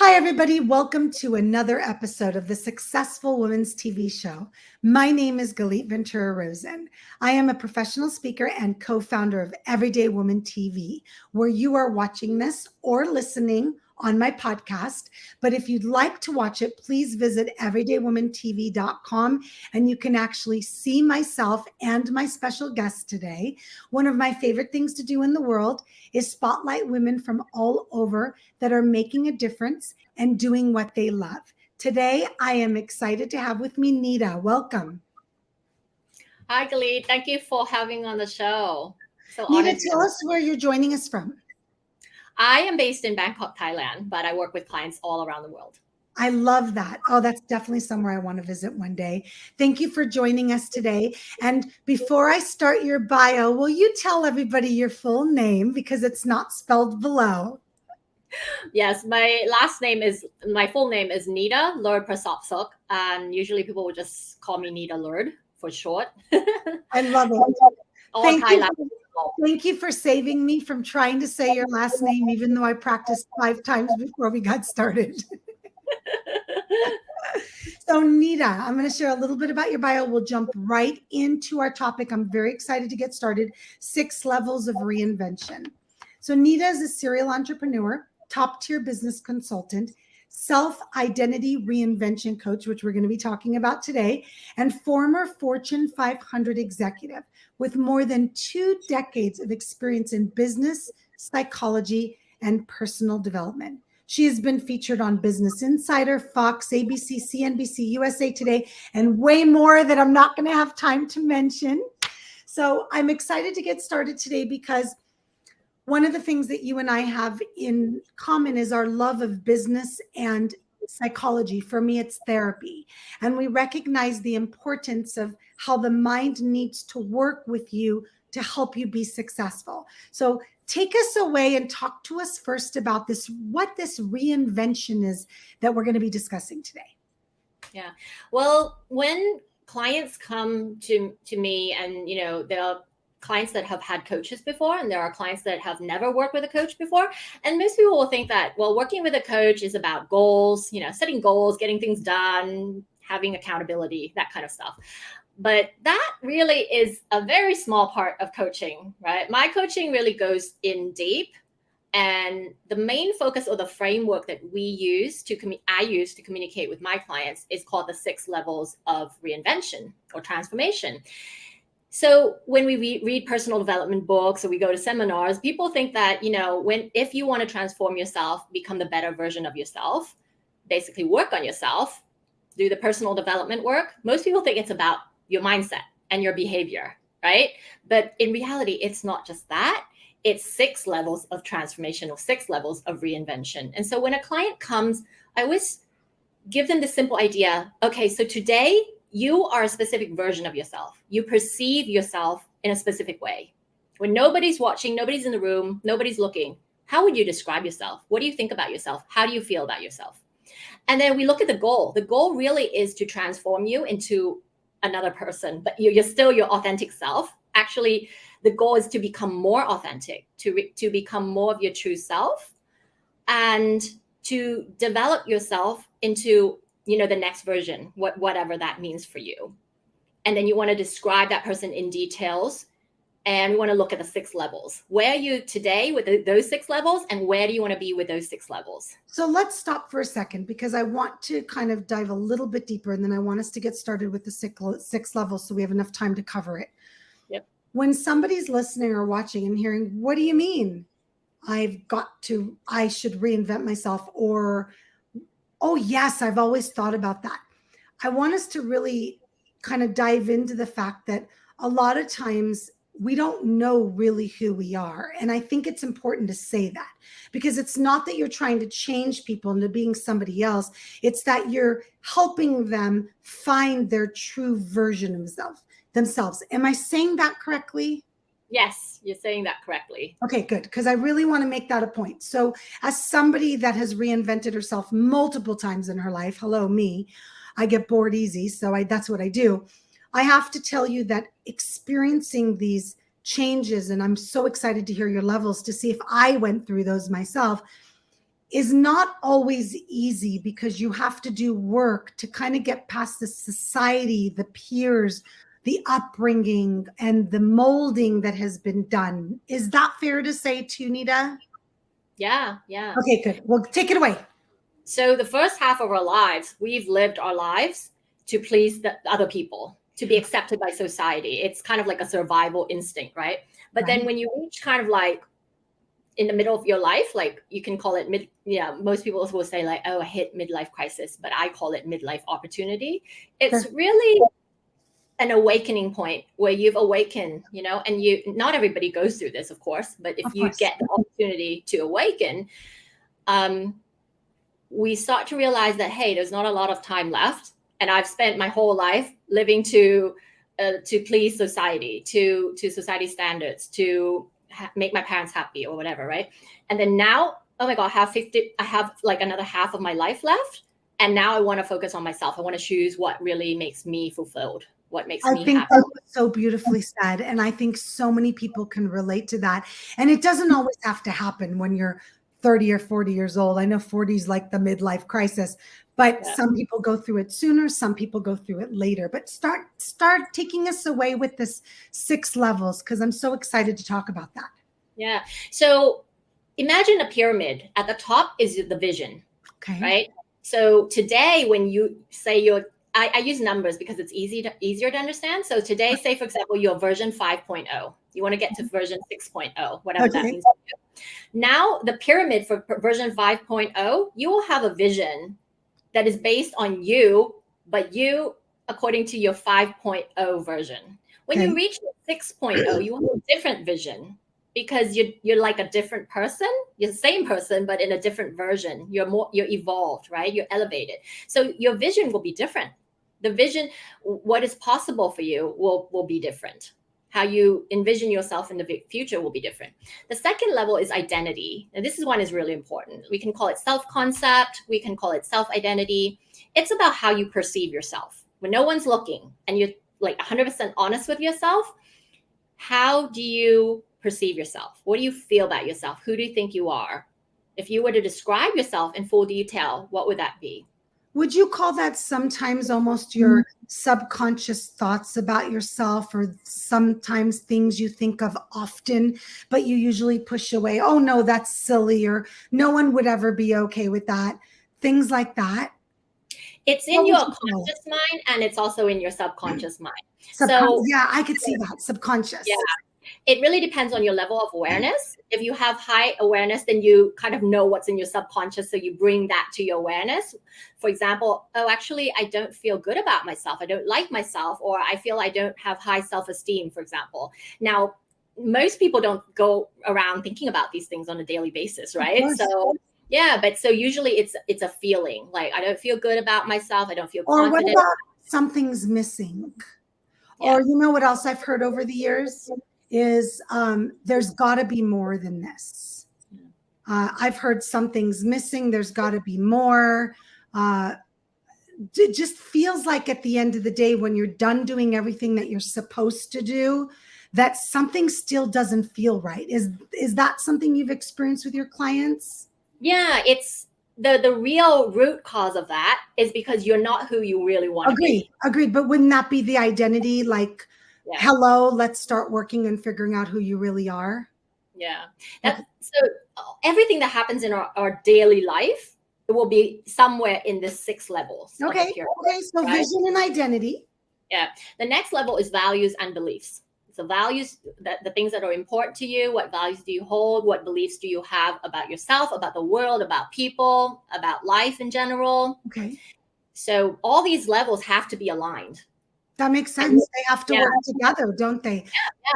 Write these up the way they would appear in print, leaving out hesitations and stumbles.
Hi, everybody. Welcome to another episode of the Successful Women's TV show. My name is Galit Ventura Rosen. I am a professional speaker and co-founder of Everyday Woman TV, where you are watching this or listening on my podcast. But if you'd like to watch it, please visit everydaywoman.tv.com and you can actually see myself and my special guest today. One of my favorite things to do in the world is spotlight women from all over that are making a difference and doing what they love. Today, I am excited to have with me Nida. Welcome. Hi, Galit. Thank you for having on the show. So Nida, tell us where you're joining us from. I am based in Bangkok, Thailand, but I work with clients all around the world. I love that. Oh, that's definitely somewhere I want to visit one day. Thank you for joining us today. And before I start your bio, will you tell everybody your full name because it's not spelled below? Yes, my full name is Nida, Leardprasopsuk, and usually people will just call me Nida Leard for short. I love it. Thank you for saving me from trying to say your last name, even though I practiced 5 times before we got started. So Nida, I'm going to share a little bit about your bio. We'll jump right into our topic. I'm very excited to get started. 6 levels of reinvention. So Nida is a serial entrepreneur, top-tier business consultant, self-identity reinvention coach, which we're going to be talking about today, and former Fortune 500 executive with more than 2 decades of experience in business, psychology, and personal development. She has been featured on Business Insider, Fox, ABC, CNBC, USA Today, and way more that I'm not going to have time to mention. So I'm excited to get started today because one of the things that you and I have in common is our love of business and psychology. For me, it's therapy. And we recognize the importance of how the mind needs to work with you to help you be successful. So take us away and talk to us first about what this reinvention is that we're going to be discussing today. Yeah. Well, when clients come to me and, there are clients that have had coaches before, and there are clients that have never worked with a coach before. And most people will think that, well, working with a coach is about goals, setting goals, getting things done, having accountability, that kind of stuff. But that really is a very small part of coaching, right? My coaching really goes in deep. And the main focus or the framework that I use to communicate with my clients is called the 6 levels of reinvention or transformation. So when we read personal development books or we go to seminars, people think that, if you want to transform yourself, become the better version of yourself, basically work on yourself, do the personal development work, most people think it's about your mindset and your behavior, right? But in reality, it's not just that. It's 6 levels of transformation or 6 levels of reinvention. And so when a client comes, I always give them the simple idea. Okay, so today you are a specific version of yourself. You perceive yourself in a specific way. When nobody's watching, nobody's in the room, nobody's looking, how would you describe yourself? What do you think about yourself? How do you feel about yourself? And then we look at the goal. The goal really is to transform you into another person, but you're still your authentic self. Actually, the goal is to become more authentic, to become more of your true self, and to develop yourself into, the next version, whatever that means for you. And then you want to describe that person in details. And we want to look at the 6 levels. Where are you today with those 6 levels, and where do you want to be with those 6 levels? So let's stop for a second because I want to kind of dive a little bit deeper, and then I want us to get started with the 6 levels so we have enough time to cover it. Yep. When somebody's listening or watching and hearing, what do you mean? I should reinvent myself, or, oh yes, I've always thought about that. I want us to really kind of dive into the fact that a lot of times we don't know really who we are. And I think it's important to say that because it's not that you're trying to change people into being somebody else. It's that you're helping them find their true version of themselves. Am I saying that correctly? Yes, you're saying that correctly. Okay, good. Because I really want to make that a point. So as somebody that has reinvented herself multiple times in her life, hello, me, I get bored easy. So that's what I do. I have to tell you that experiencing these changes, and I'm so excited to hear your levels to see if I went through those myself, is not always easy because you have to do work to kind of get past the society, the peers, the upbringing, and the molding that has been done. Is that fair to say too, Nida? Yeah, yeah. Okay, good. Well, take it away. So the first half of our lives, we've lived our lives to please the other people, to be accepted by society. It's kind of like a survival instinct, right? But then when you reach kind of like in the middle of your life, like you can call it most people will say like, oh, I hit midlife crisis, but I call it midlife opportunity. It's really an awakening point where you've awakened, and not everybody goes through this, of course, but if you get the opportunity to awaken, we start to realize that, hey, there's not a lot of time left. And I've spent my whole life living to please society, to society standards, to make my parents happy or whatever, right? And then now, oh my God, I have like another half of my life left. And now I want to focus on myself. I want to choose what really makes me fulfilled, what makes me happy. I think that was so beautifully said. And I think so many people can relate to that. And it doesn't always have to happen when you're 30 or 40 years old. I know 40 is like the midlife crisis, but some people go through it sooner. Some people go through it later. But start taking us away with this 6 levels, because I'm so excited to talk about that. Yeah. So imagine a pyramid. At the top is the vision, right? So today, when you say I use numbers because it's easier to understand. So today, say, for example, you're version 5.0. You want to get to version 6.0, whatever that means. Now, the pyramid for version 5.0, you will have a vision that is based on you, but you according to your 5.0 version. When you reach 6.0, you have a different vision because you're like a different person. You're the same person, but in a different version. You're evolved, right? You're elevated. So your vision will be different. The vision, what is possible for you will be different. How you envision yourself in the future will be different. The second level is identity. And this one is really important. We can call it self-concept. We can call it self-identity. It's about how you perceive yourself. When no one's looking and you're like 100% honest with yourself, how do you perceive yourself? What do you feel about yourself? Who do you think you are? If you were to describe yourself in full detail, what would that be? Would you call that sometimes almost your subconscious thoughts about yourself, or sometimes things you think of often, but you usually push away? Oh, no, that's silly, or no one would ever be okay with that. Things like that. It's in your conscious mind, and it's also in your subconscious mind. So yeah, I could see that. Subconscious. Yeah. It really depends on your level of awareness. If you have high awareness, then you kind of know what's in your subconscious. So you bring that to your awareness. For example, oh, actually, I don't feel good about myself. I don't like myself, or I feel I don't have high self-esteem, for example. Now, most people don't go around thinking about these things on a daily basis, right? So yeah, but so usually it's a feeling like I don't feel good about myself. I don't feel confident. Or what about something's missing? Yeah. Or you know what else I've heard over the years? Is there's got to be more than this. I've heard something's missing. There's got to be more. It just feels like at the end of the day, when you're done doing everything that you're supposed to do, that something still doesn't feel right. Is that something you've experienced with your clients? Yeah, it's the real root cause of that is because you're not who you really want to be. Agreed. But wouldn't that be the identity? Like, hello, let's start working and figuring out who you really are. Yeah. So everything that happens in our daily life, it will be somewhere in the 6 levels. Okay. So vision and identity. Yeah. The next level is values and beliefs. So values, the things that are important to you, what values do you hold? What beliefs do you have about yourself, about the world, about people, about life in general? Okay. So all these levels have to be aligned. That makes sense. They have to work together, don't they?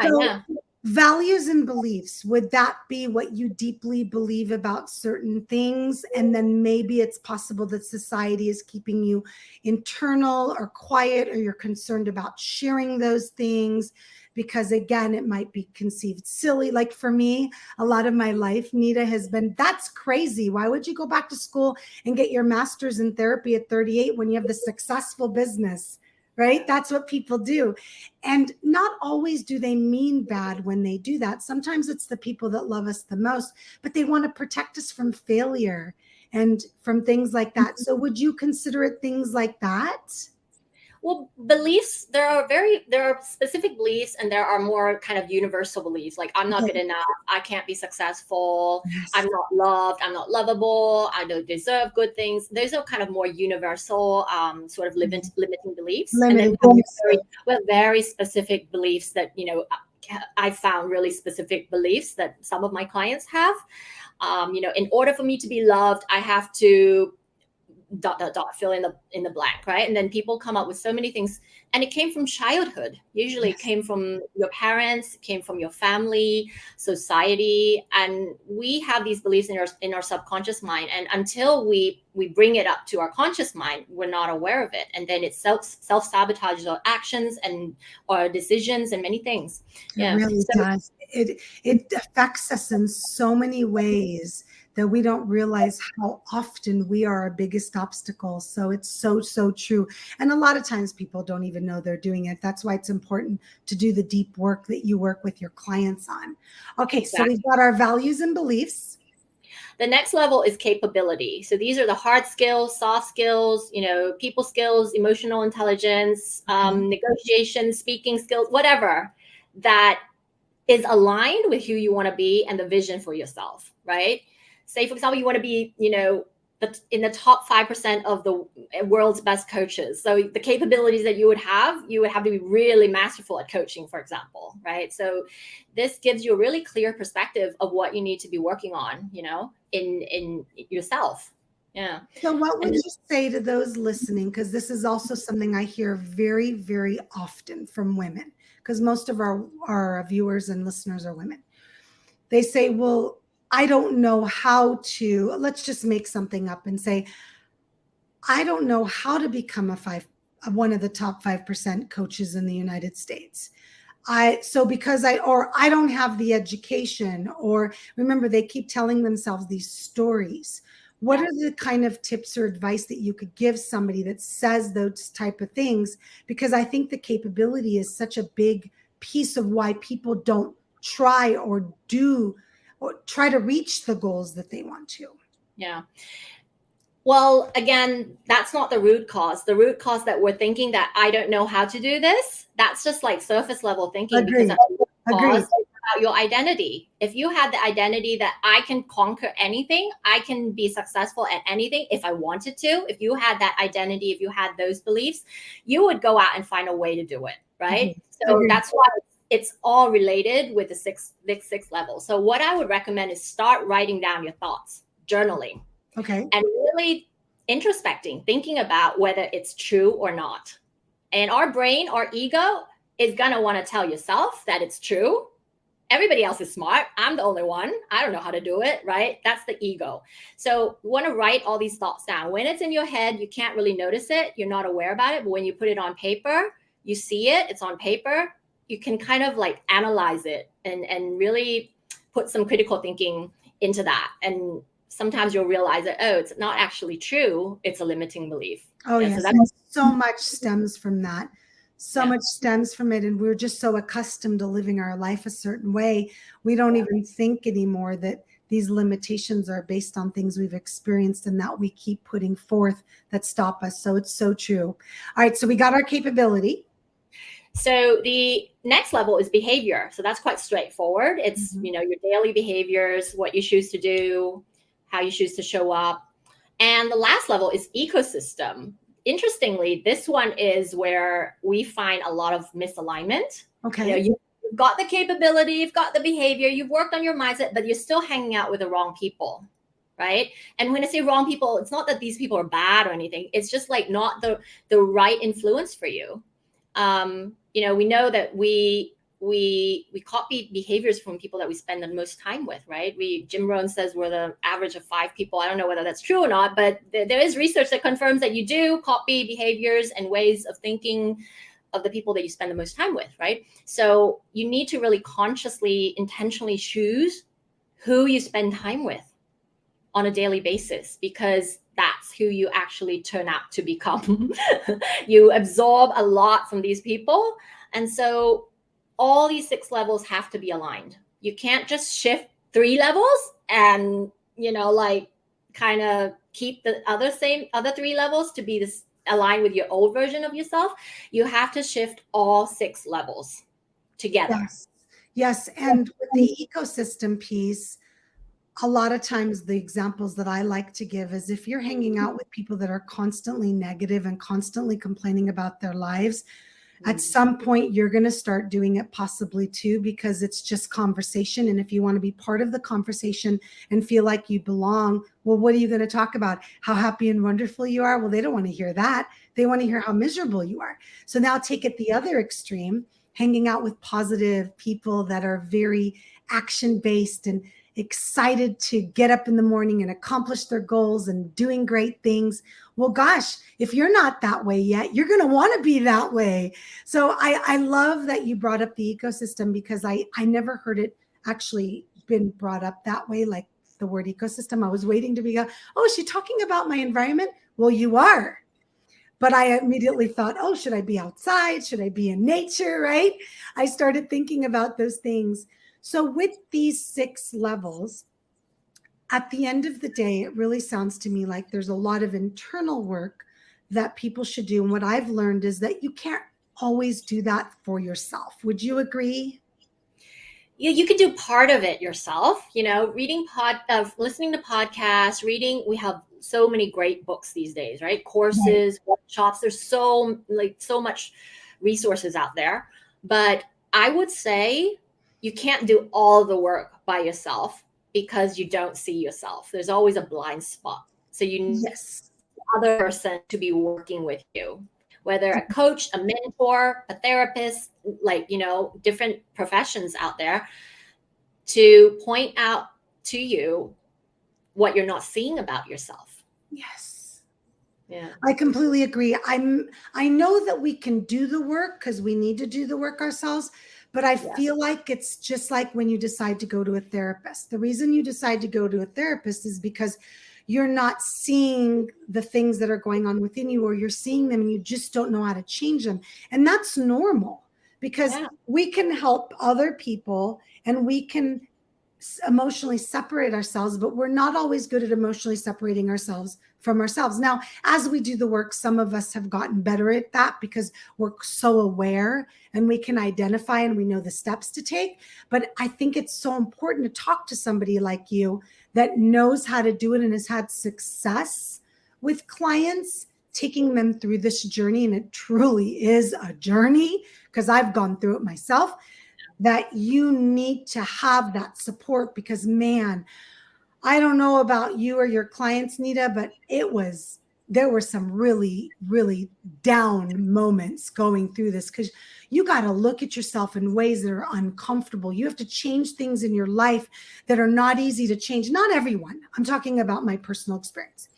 Yeah. Values and beliefs, would that be what you deeply believe about certain things? And then maybe it's possible that society is keeping you internal or quiet, or you're concerned about sharing those things because, again, it might be conceived silly. Like for me, a lot of my life, Nida, has been, that's crazy. Why would you go back to school and get your master's in therapy at 38 when you have the successful business? right? That's what people do. And not always do they mean bad when they do that. Sometimes it's the people that love us the most, but they want to protect us from failure and from things like that. So would you consider it things like that? Well, beliefs, there are specific beliefs, and there are more kind of universal beliefs, like I'm not Okay. good enough, I can't be successful, Yes. I'm not loved, I'm not lovable, I don't deserve good things. Those are kind of more universal sort of limiting beliefs. And then we have very specific beliefs that, I found really specific beliefs that some of my clients have. In order for me to be loved, I have to fill in the blank, right? And then people come up with so many things, and it came from childhood. Usually it came from your parents, it came from your family, society, and we have these beliefs in our subconscious mind, and until we bring it up to our conscious mind, we're not aware of it, and then it self-sabotages our actions and our decisions and many things. It really does. It affects us in so many ways that we don't realize how often we are our biggest obstacle. So it's so, so true. And a lot of times people don't even know they're doing it. That's why it's important to do the deep work that you work with your clients on. Okay, exactly. So we've got our values and beliefs. The next level is capability. So these are the hard skills, soft skills, people skills, emotional intelligence, negotiation, speaking skills, whatever that is aligned with who you want to be and the vision for yourself, right? Say, for example, you want to be, in the top 5% of the world's best coaches. So the capabilities that you would have to be really masterful at coaching, for example, right? So this gives you a really clear perspective of what you need to be working on, in yourself. Yeah. So what would you say to those listening? Because this is also something I hear very, very often from women, because most of our viewers and listeners are women. They say, well, I don't know how to, let's just make something up and say, I don't know how to become one of the top 5% coaches in the United States. Because I don't have the education, or remember, they keep telling themselves these stories. What are the kind of tips or advice that you could give somebody that says those type of things? Because I think the capability is such a big piece of why people don't try or try to reach the goals that they want to. Yeah. Well, again, that's not the root cause. The root cause that we're thinking that I don't know how to do this, that's just like surface level thinking. Agreed. Because it's about your identity. If you had the identity that I can conquer anything, I can be successful at anything if I wanted to, if you had that identity, if you had those beliefs, you would go out and find a way to do it, right? So that's why it's all related with the sixth level. So what I would recommend is start writing down your thoughts, journaling. Okay. And really introspecting, thinking about whether it's true or not. And our brain, our ego is going to want to tell yourself that it's true. Everybody else is smart. I'm the only one. I don't know how to do it, right? That's the ego. So you want to write all these thoughts down. When it's in your head, you can't really notice it. You're not aware about it. But when you put it on paper, you see it. It's on paper. You can kind of like analyze it and really put some critical thinking into that. And sometimes you'll realize that, oh, it's not actually true. It's a limiting belief. Oh, yes. So much stems from that. So much stems from it. And we're just so accustomed to living our life a certain way. We don't even think anymore that these limitations are based on things we've experienced and that we keep putting forth that stop us. So it's so true. All right. So we got our capability. So the next level is behavior. So that's quite straightforward. It's, your daily behaviors, what you choose to do, how you choose to show up. And the last level is ecosystem. Interestingly, this one is where we find a lot of misalignment. Okay. You've got the capability, you've got the behavior, you've worked on your mindset, but you're still hanging out with the wrong people, right? And when I say wrong people, it's not that these people are bad or anything. It's just like not the right influence for you. We know that we copy behaviors from people that we spend the most time with, right? Jim Rohn says we're the average of 5 people. I don't know whether that's true or not, but there is research that confirms that you do copy behaviors and ways of thinking of the people that you spend the most time with, right? So you need to really consciously, intentionally choose who you spend time with on a daily basis, because that's who you actually turn out to become. You absorb a lot from these people. And so all these 6 levels have to be aligned. You can't just shift 3 levels and, like kind of keep the other 3 levels to be this aligned with your old version of yourself. You have to shift all 6 levels together. Yes. And with the ecosystem piece, a lot of times the examples that I like to give is if you're hanging out with people that are constantly negative and constantly complaining about their lives, at some point you're going to start doing it possibly too, because it's just conversation. And if you want to be part of the conversation and feel like you belong, well, what are you going to talk about? How happy and wonderful you are? Well, they don't want to hear that. They want to hear how miserable you are. So now take it the other extreme, hanging out with positive people that are very action-based and excited to get up in the morning and accomplish their goals and doing great things. Well, gosh, if you're not that way yet, you're going to want to be that way. So I love that you brought up the ecosystem, because I never heard it actually been brought up that way, like the word ecosystem. I was waiting to be, oh, is she talking about my environment? Well, you are. But I immediately thought, oh, should I be outside? Should I be in nature, right? I started thinking about those things. So with these 6 levels, at the end of the day, it really sounds to me like there's a lot of internal work that people should do. And what I've learned is that you can't always do that for yourself. Would you agree? Yeah, you can do part of it yourself, listening to podcasts, reading. We have so many great books these days, right? Courses, workshops. There's so much resources out there. But I would say you can't do all the work by yourself because you don't see yourself. There's always a blind spot. So you need the other person to be working with you, whether a coach, a mentor, a therapist, different professions out there, to point out to you what you're not seeing about yourself. Yes. Yeah. I completely agree. I know that we can do the work because we need to do the work ourselves, but I feel like it's just like when you decide to go to a therapist. The reason you decide to go to a therapist is because you're not seeing the things that are going on within you, or you're seeing them and you just don't know how to change them. And that's normal, because we can help other people and we can emotionally separate ourselves, but we're not always good at emotionally separating ourselves from ourselves. Now, as we do the work, some of us have gotten better at that because we're so aware and we can identify and we know the steps to take. But I think it's so important to talk to somebody like you that knows how to do it and has had success with clients, taking them through this journey. And it truly is a journey, because I've gone through it myself. That you need to have that support, because, man, I don't know about you or your clients, Nida, but there were some really, really down moments going through this, because you got to look at yourself in ways that are uncomfortable. You have to change things in your life that are not easy to change. Not everyone. I'm talking about my personal experience.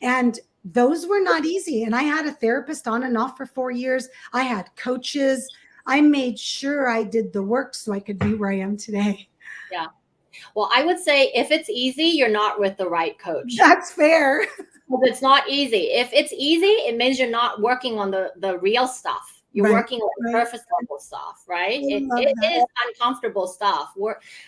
And those were not easy. And I had a therapist on and off for 4 years. I had coaches. I made sure I did the work so I could be where I am today. Yeah. Well, I would say if it's easy, you're not with the right coach. That's fair. It's not easy. If it's easy, it means you're not working on the real stuff. You're working on the surface level stuff, right? It is uncomfortable stuff.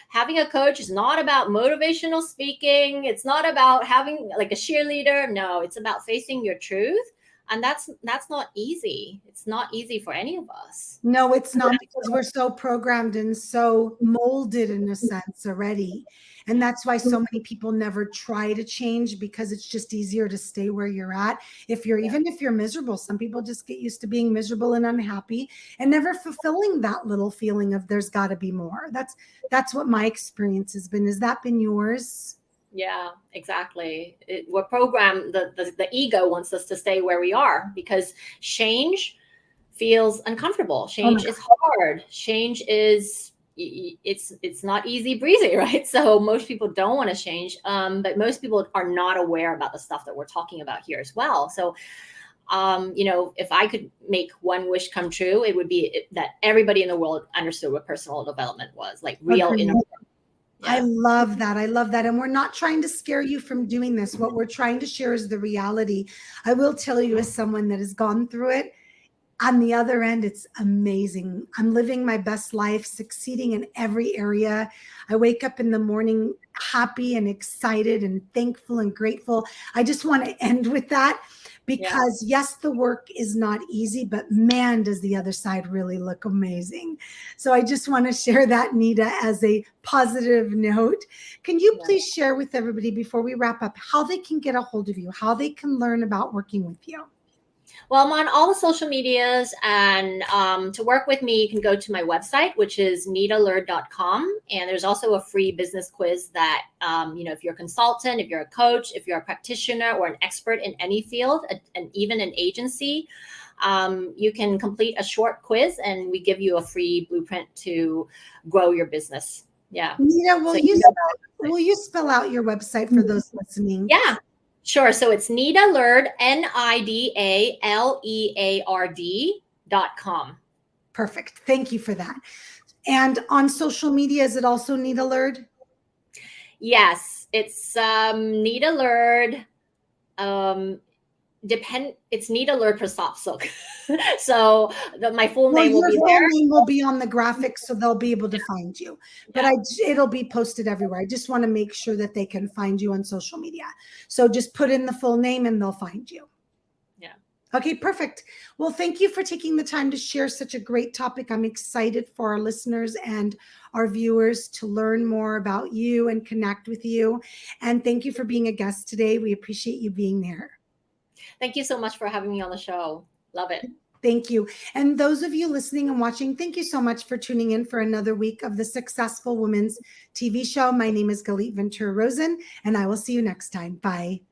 Having a coach is not about motivational speaking. It's not about having like a cheerleader. No, it's about facing your truth. And that's not easy. It's not easy for any of us. No, it's not, because we're so programmed and so molded in a sense already. And that's why so many people never try to change, because it's just easier to stay where you're at. Even if you're miserable, some people just get used to being miserable and unhappy and never fulfilling that little feeling of there's got to be more. That's what my experience has been. Has that been yours? Yeah, exactly. We're programmed, the ego wants us to stay where we are, because change feels uncomfortable. Change is hard. Change is, it's not easy breezy, right? So most people don't want to change, but most people are not aware about the stuff that we're talking about here as well. So, if I could make one wish come true, it would be that everybody in the world understood what personal development was, like real inner work. I Yeah. love that. I love that. And we're not trying to scare you from doing this. What we're trying to share is the reality. I will tell you, as someone that has gone through it, on the other end, it's amazing. I'm living my best life, succeeding in every area. I wake up in the morning happy and excited and thankful and grateful. I just want to end with that because, yes, the work is not easy, but man, does the other side really look amazing. So I just want to share that, Nida, as a positive note. Can you please share with everybody before we wrap up how they can get a hold of you, how they can learn about working with you? Well, I'm on all the social medias, and to work with me, you can go to my website, which is nidaleard.com. And there's also a free business quiz that, if you're a consultant, if you're a coach, if you're a practitioner or an expert in any field, and even an agency, you can complete a short quiz, and we give you a free blueprint to grow your business. Yeah. Nida, will you spell out your website for those listening? Yeah. Sure. So it's Nida Leard, NIDALEARD.com. Perfect. Thank you for that. And on social media, is it also Nida Leard? Yes, it's Nida Leard. It's Nida Leardprasopsuk. So my full name will be there. Your name will be on the graphics, so they'll be able to find you. But it'll be posted everywhere. I just want to make sure that they can find you on social media. So just put in the full name and they'll find you. Yeah. Okay, perfect. Well, thank you for taking the time to share such a great topic. I'm excited for our listeners and our viewers to learn more about you and connect with you. And thank you for being a guest today. We appreciate you being there. Thank you so much for having me on the show. Love it. Thank you. And those of you listening and watching, thank you so much for tuning in for another week of the Successful Women's TV show. My name is Galit Ventura Rosen, and I will see you next time. Bye.